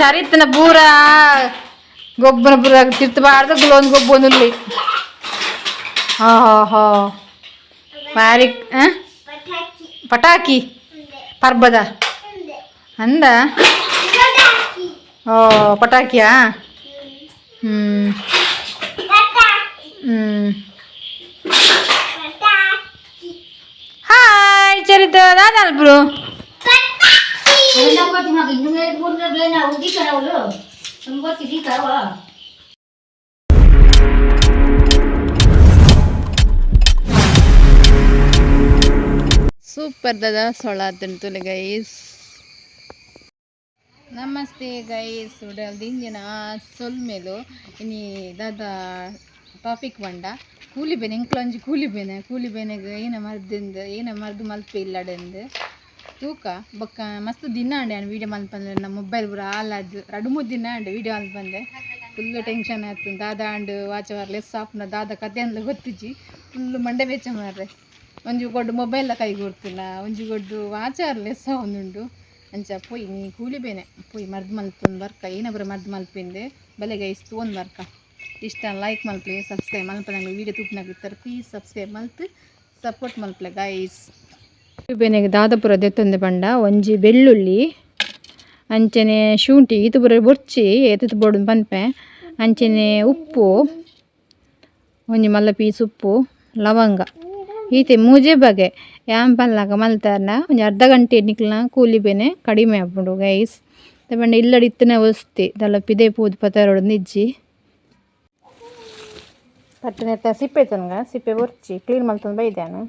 ಚರಿತ್ನ ಪೂರ ಗೊಬ್ಬರ ಪೂರ ತಿರ್ತಬಾರ್ದು ಗುಲೊಂದು ಗೊಬ್ಬೊಂದುಲ್ಲಿ ಹೋ ಹೋ ಹೋ ಬಾರಿ ಪಟಾಕಿ ಪರ್ಬದ ಅಂದ ಓ ಪಟಾಕಿಯಾ ಹ್ಞೂ ಹಾಯ್ ಚರಿತ ದಾದಲ್ಬ್ರು ಸೂಪರ್ ದಾದಾ ಸೊಳ ತಿಂತುಲೆ ಗೈಸ್ ನಮಸ್ತೆ ಗೈಸ್ ಉಡಲ್ ದಿಂಜಿನ ಸೊಲ್ ಮೇಲು ಇನಿ ದಾದ ಟಾಪಿಕ್ ಬಂಡ ಕೂಲಿ ಬೇನೆ ಇಂಕ್ಲೊಂಜಿ ಕೂಲಿ ಬೇನೆಗೆ ಏನ ಮರ್ದು ಮಲ್ಪೆ ಇಲ್ಲಡೆಂದು ತೂಕ ಬೊಕ್ಕ ಮಸ್ತ್ ದಿನ ಅಂಡೆ ನಾನು ವೀಡಿಯೋ ಮಲ್ಪಂದ್ರೆ ನಮ್ಮ ಮೊಬೈಲ್ ಪೂರ ಹಾಲಾದು 2-3 ದಿನ ಅಂಡೆ ವೀಡಿಯೋ ಮಲ್ಪಂದೆ ಫುಲ್ಲು ಟೆನ್ಷನ್ ಆಯ್ತು ದಾದ ಅಂಡು ವಾಚವಾರ ಲೆಸ್ ಆಪ್ನ ದಾದ ಕತೆ ಅಂದ್ಲ ಗೊತ್ತಿಜ್ಜಿ ಫುಲ್ಲು ಮಂಡೆ ಬೆಚ್ಚ ಮಾರ್ರೆ ಒಂಜಿ ಗೊಡ್ಡು ಮೊಬೈಲ್ ಕೈ ಕೊಡ್ತಿಲ್ಲ ಒಂಜಿ ಗೊಡ್ಡು ವಾಚವಾರ ಲೆಸ್ ಒಂದುಂಡು ಅಂಚ ಪೋಯಿ ನೀ ಕೂಲಿ ಬೇನೆ ಪೋಯಿ ಮರ್ದು ಮಲ್ಪೊಂದು ಬರ್ಕ ಏನಬ್ರ ಮರ್ದು ಮಲ್ಪಿಂದೆ ಬೆಲೆಗೆ ಇಷ್ಟು ಒಂದು ಬರ್ಕ ಇಷ್ಟ ಲೈಕ್ ಮಲ್ಪಲೆ ಸಬ್ಸ್ಕ್ರೈಬ್ ಮಲ್ಪಲೆ ನಂಗೆ ವೀಡಿಯೋ ತೂಪಿನಾಗಿರ್ತಾರೆ ಪ್ಲೀಸ್ ಸಬ್ಸ್ಕ್ರೈಬ್ ಮಲ್ತು ಸಪೋರ್ಟ್ ಮಲ್ಪಲೆ ಗೈಸ್ ಬೇನೆಗೆ ದಾದಪುರ ದೆತ್ತೊಂದೆ ಪಂಡ ಒಂಜಿ ಬೆಳ್ಳುಳ್ಳಿ ಅಂಚನೆ ಶುಂಠಿ ಈತು ಪುರ ಬೊರ್ಚಿ ಎತ್ತು ಬೋಡು ಪನ್ಪೆ ಅಂಚನೆ ಉಪ್ಪು ಒಂಜಿ ಮಲ್ಲ ಪೀಸ್ ಉಪ್ಪು ಲವಂಗ ಈತೆ ಮೂಜೆ ಬಗೆ ಯಾಂಪಲ್ಲಾಗ ಮಲ್ತಾರನ ಒಂಜಿ ಅರ್ಧ ಗಂಟೆ ನಿಕ್ಲನ ಕೂಲಿ ಬೇನೆ ಕಡಿಮೆ ಆಗ್ಬಿಡು ಗೈಸ್ ತಗೊಂಡು ಇಲ್ಲಡಿತ್ತನೇ ಒಸ್ತಿ ದಲ್ಲ ಪಿದೆ ಪೂದು ಪತಾರೋಡು ನಿಜ್ಜಿ ಪಟ್ಟನೆ ಸಿಪ್ಪೆ ತನಗ ಸಿಪ್ಪೆ ಒರ್ಚಿ ಕ್ಲೀನ್ ಮಲ್ತಂದು ಬೈದಾನು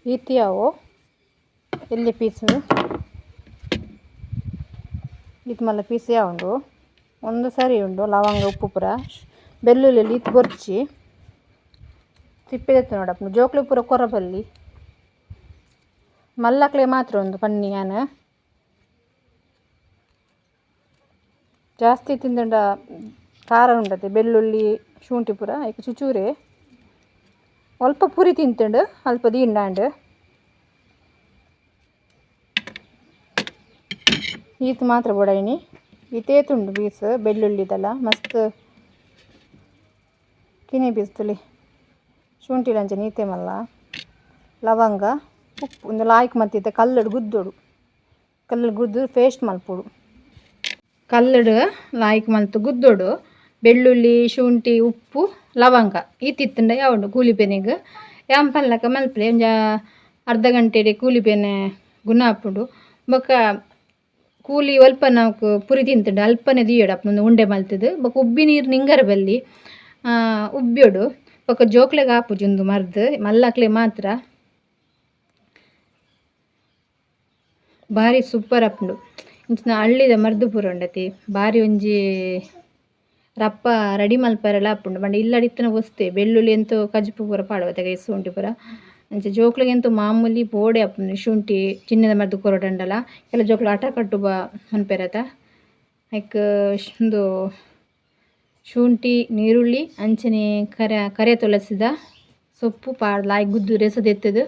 ಈತಿಯಾವು ಎಲ್ಲಿ ಪೀಸು ಇದು ಮಲ್ಲ ಪೀಸ್ ಯಾವುದು ಒಂದು ಸರಿ ಉಂಡು ಲವಂಗ ಉಪ್ಪು ಪುರ ಬೆಳ್ಳುಳ್ಳಿ ಈತು ಬೊರ್ಚಿ ಸಿಪ್ಪೆದೆತ್ತು ನೋಡಪ್ಪ ಜೋಕ್ಲಿ ಪುರ ಕೊರಬಲ್ಲಿ ಮಲ್ಲಕ್ಲೆ ಮಾತ್ರ ಒಂದು ಪನ್ನಿ ಯಾನ ಜಾಸ್ತಿ ತಿಂದಂಡ ಖಾರ ಉಂಡತೆ ಬೆಳ್ಳುಳ್ಳಿ ಶುಂಠಿ ಪುರ ಈಗ ಚುಚೂರೆ ಅಲ್ಪ ಪುರಿ ತಿಂತಂಡು ಅಲ್ಪ ದೀಂಡಾಂಡು ಈತು ಮಾತ್ರ ಬೊಡಾಯಿನಿ ಈತೇತುಂಡು ಪೀಸ್ ಬೆಳ್ಳುಳ್ಳಿದಲ್ಲ ಮಸ್ತ್ ಕಿನಿ ಪೀಸ್ ತುಲಿ ಶುಂಠಿ ಲಂಚ ನೀತೆ ಮಲ್ಲ ಲವಂಗ ಉಪ್ಪು ಒಂದು ಲಾಯ್ಕ್ ಮತ್ತಿದ್ದ ಕಲ್ಲಡು ಗುದ್ದು ಪೇಸ್ಟ್ ಮಲ್ಪುಡು ಕಲ್ಲಡು ಲಾಯ್ಕ್ ಮಲ್ತು ಗುದ್ದೋಡು ಬೆಳ್ಳುಳ್ಳಿ ಶುಂಠಿ ಉಪ್ಪು ಲವಂಗ ಈತಿತ್ತಂಡ ಯಾವುದು ಕೂಲಿ ಬೇನೆಗೆ ಯಾಂಪಲ್ಲಕ ಮಲ್ಪಲೆ ಒಂಜ ಅರ್ಧ ಗಂಟೆಡೆ ಕೂಲಿ ಬೇನೆ ಗುಣ ಹಾಪುಂಡು ಬೊಕ್ಕ ಕೂಲಿ ಅಲ್ಪ ನಾವು ಪುರಿ ತಿಂತಂಡು ಅಲ್ಪನೆ ದಿಯೋಡು ಅಪ್ಪನೊಂದು ಉಂಡೆ ಮಲ್ತದು ಬೊಕ್ಕ ಉಬ್ಬಿ ನೀರು ನಿಂಗರ ಬಲ್ಲಿ ಉಬ್ಬಿಯೋಡು ಬೊಕ್ಕ ಜೋಕ್ಲೆಗೆ ಹಾಪುಜುಂದು ಮರ್ದು ಮಲ್ಲಕ್ಲೆ ಮಾತ್ರ ಭಾರಿ ಸೂಪರ್ ಅಪ್ಪುಂಡು ಇಂಚಿನ ಹಳ್ಳಿದ ಮರ್ದು ಪೂರ ಉಂಡತಿ ಭಾರಿ ಒಂಜಿ ರಪ್ಪ ರೆಡಿ ಮಲ್ಪರೆಲ್ಲ ಹಾಪುಂಡು ಬಂಡ ಇಲ್ಲಡಿತ್ತನ ಒಸ್ತೆ ಬೆಳ್ಳುಳ್ಳಿ ಎಂತೂ ಕಜ್ಪು ಪೂರ ಪಾಡುವತ್ತೆ ಶುಂಠಿ ಪೂರ ಅಂಚೆ ಜೋಕ್ಲಿಗೆಂತೂ ಮಾಮೂಲಿ ಬೋಡೆ ಹಾಪುಂಡು ಶುಂಠಿ ಚಿನ್ನದ ಮದ್ದು ಕೊರಡಂಡಲ ಎಲ್ಲ ಜೋಕ್ಲು ಆಟ ಕಟ್ಟು ಬಾ ಮನ್ಪೆರತ ಲೈಕ್ ಒಂದು ಶುಂಠಿ ನೀರುಳ್ಳಿ ಅಂಚನೆ ಕರೆ ತೊಲಸಿದ ಸೊಪ್ಪು ಪಾಡ್ದು ಲಾಯ್ ಗುದ್ದು ರೆಸದೆತ್ತದು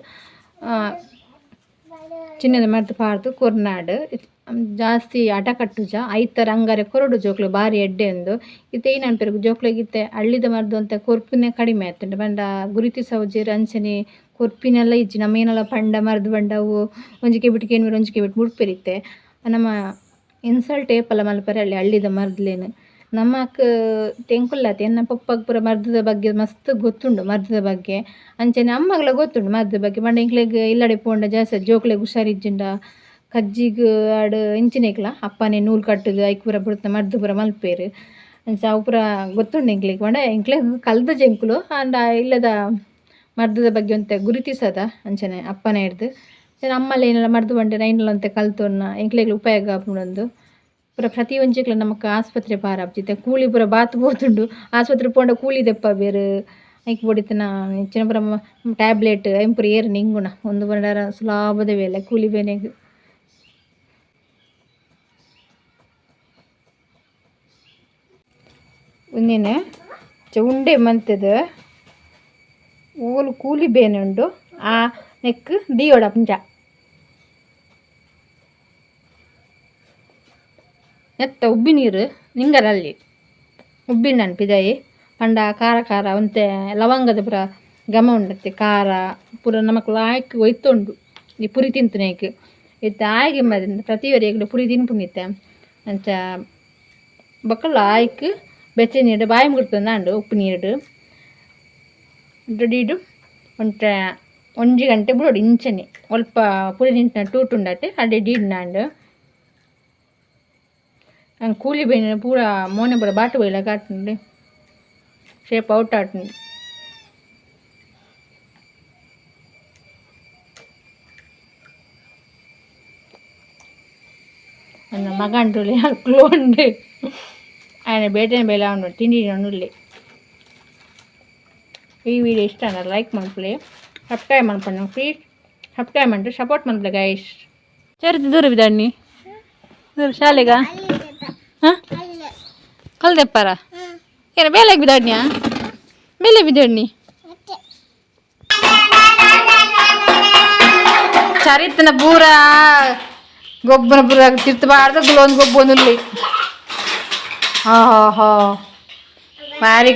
ಚಿನ್ನದ ಮದ್ದು ಪಾಡ್ದು ಕೊರ್ನಾಡು ಜಾಸ್ತಿ ಆಟ ಕಟ್ಟುಜ ಐತರ ಅಂಗಾರೆ ಕೊರಡು ಜೋಕ್ಲೆ ಭಾರಿ ಎಡ್ಡೆ ಒಂದು ಇತ್ತೆ ಏನು ಅನ್ಪೆರಗು ಜೋಕ್ಲೆಗಿತ್ತೆ ಹಳ್ಳಿದ ಮರ್ದು ಅಂತ ಕೊರ್ಪಿನೇ ಕಡಿಮೆ ಆಯ್ತಂಡೆ ಬಂಡ ಗುರುತಿ ಸೌಜೀರು ಅಂಚನೆ ಕೊರ್ಪಿನೆಲ್ಲ ಇಜ್ಜಿ ನಮ್ಮ ಏನೆಲ್ಲ ಪಂಡ ಮರ್ದು ಬಂಡ ಅವು ಒಂಜಿಕೆ ಬಿಟ್ಟಿಗೆ ಏನು ಒಂಜಿಕೆ ಬಿಟ್ಟು ಮುಡ್ಪೆರಿತ್ತೆ ನಮ್ಮ ಇನ್ಸಲ್ಟ್ ಏಪಲ್ಲ ಮಲ್ಪರೆ ಹಳ್ಳಿದ ಮರ್ದ್ಲೇನು ನಮ್ಮಕ್ಕ ತೆಂಕುಲ್ಲತ್ತೆ ಎನ್ನ ಪಪ್ಪಗೆ ಪೂರ ಮರ್ದದ ಬಗ್ಗೆ ಮಸ್ತ್ ಗೊತ್ತುಂಡು ಮರ್ದದ ಬಗ್ಗೆ ಅಂಚನೆ ಅಮ್ಮಗಳ ಗೊತ್ತುಂಡು ಮರ್ದದ ಬಗ್ಗೆ ಬಂಡ ಇಂಕ್ಲೆಗ್ ಇಲ್ಲಡೆ ಪೋಂಡ ಜಾಸ್ತಿ ಜೋಕ್ಲೆಗ್ ಹುಷಾರಿಜ್ಜಿಂಡ ಕಜ್ಜಿಗೆ ಆಡು ಇಂಚಿನೇಕ್ಲ ಅಪ್ಪನೇ ನೂಲು ಕಟ್ಟುದು ಐಕ್ ಪೂರ ಬಿಡ್ತ ಮರ್ದು ಪೂರ ಮಲ್ಪೇರು ಅಂಚ ಅವು ಪೂರ ಗೊತ್ತುಂಡು ಇಂಕ್ಲೆಗ್ ಬಂಡ ಇಂಕ್ಲೆಗ್ ಕಲ್ದ ಜಂಕುಲು ಅಂಡ ಇಲ್ಲದ ಮರ್ದದ ಬಗ್ಗೆ ಅಂತ ಗುರುತಿಸದ ಅಂಚನೆ ಅಪ್ಪನೇ ಹಿಡ್ದು ಅಮ್ಮಲ್ಲ ಏನೆಲ್ಲ ಮರ್ದು ಬಂಡೆ ನೈನಲ್ಲ ಅಂತ ಕಲ್ತೊನ್ನ ಇಂಕ್ಲೆಗ್ಲ ಉಪಯೋಗ ಆಪುಂಡೊಂದು ಪೂರ ಪ್ರತಿ ಒಂಜಿಕ್ಲ ನಮಕ್ ಆಸ್ಪತ್ರೆ ಪಾರ ಆಪ್ತಿತ್ತೆ ಕೂಲಿ ಪೂರ ಬಾತ್ ಪೋತುಂಡು ಆಸ್ಪತ್ರೆ ಪೋಂಡ ಕೂಲಿ ದೆಪ್ಪ ಬೇರು ಐಕ್ ಬೊಡಿತನ ಇಚ್ಚಿನ ಪೂರ ಟ್ಯಾಬ್ಲೆಟ್ ಐಂಪುರ ಏರು ನಿಂಗುಣ ಒಂದು ಬಂಡಾರ ಸುಲಾಭದ ವೇಲೆ ಕೂಲಿ ಬೇನೆಗ್ ಒಂದಿನ ಉಂಡೆ ಮಂತದ ಓಲು ಕೂಲಿ ಬೇನೆ ಉಂಡು ಆ ನೆಕ್ ದೀಯೋಡ ಪುಂಜ ಎತ್ತ ಉಬ್ಬಿ ನೀರು ನಿಂಗರಲ್ಲಿ ಉಬ್ಬಿನ ನೆನಪಿದಾಯಿ ಪಂಡ ಖಾರ ಖಾರ ಒಂತೆ ಲವಂಗದ ಪುರ ಘಮ ಉಂಡತ್ತೆ ಖಾರ ಪೂರ ನಮಕ್ ಲಾಯ್ಕ್ ಒಯ್ತುಂಡು ಈ ಪುರಿ ತಿಂತನೇಕ್ ಇತ್ತ ಆಯ್ಗೆ ಮದಿಂದ ಪ್ರತಿಯೊರಿಗೂ ಪುರಿ ತಿನ್ಪುನಿತ್ತೆ ಅಂಚ ಬಕ್ಕಲು ಆಯ್ಕ್ ಬೆಚ್ಚ ನೀರು ಬಾಯಿ ಮುಗಿರ್ತಂದಾಂಡು ಉಪ್ಪು ನೀರು ರೆಡಿಡು ಒಂಟ 1 ಗಂಟೆ ಬಿಡೋಡು ಇಂಚನೆ ಸ್ವಲ್ಪ ಪುರಿ ತಿಂತ ಟೂಟುಂಡತ್ತೆ ಅಡ್ಡೆ ಡೀಡ್ನಾಂಡು ಹಂಗೆ ಕೂಲಿ ಬೇನೆ ಪೂರ ಮೋನೆ ಪೂರ ಬಾಟು ಬೈಲ ಕಾಟ್ನುಂಡು ಶೇಪ್ ಔಟ್ ಆಟ್ನುಂಡು ನನ್ನ ಮಗ ಅಂಟುಳ್ಳಿ ಅಕ್ಲು ಉಂಡು ఆయన ಬೇಟೆನ ಬೇಲ ಉಂಡು ತಿಂಡಿ ಉಳ್ಳಿ ಈ ವಿಡಿಯೋ ಇಷ್ಟ ಅಂದ್ರೆ ಲೈಕ್ ಮಾಡ್ಕೊಳ್ಳಿ ಸಬ್ಸ್ಕ್ರೈಬ್ ಮಾಡ್ಕೊಂಡು ಪ್ಲೀಸ್ ಸಬ್ಸ್ಕ್ರೈಬ್ ಮಾಡಿ ಸಪೋರ್ಟ್ ಮಾಡ್ಕೊಳ್ಳಿ ಗೈಸ್ ಚರಿತು ದೂರ ಬಿದ್ದಾಣ್ಣಿ ದೂರ ಶಾಲೆಗ ಹಾಂ ಕಲ್ದೆಪ್ಪಾರ ಏನ ಬೇಲೆಗೆ ಬಿದ್ದಾಡ್ನ್ಯಾ ಬೇಲೆ ಬಿದ್ದಾಡ್ನಿ ಚರಿತನ ಪೂರ ಗೊಬ್ಬರ ಪೂರ ತಿರ್ತಬಾರ್ದು ಗುಲೊಂದು ಗೊಬ್ಬ ಒಂದುಲ್ಲಿ ಹೋ ಭಾರಿ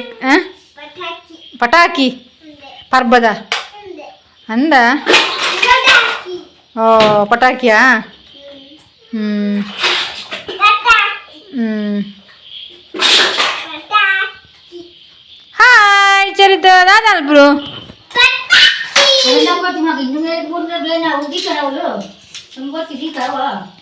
ಪಟಾಕಿ ಪರ್ಬದ ಅಂದ ಓ ಪಟಾಕಿಯಾ hi ಚರಿತ ನಾನಲ್ಬ್ರು Ini nak buat cuma gini, buat nak beli nak uji kalau lo, semua sih kalau.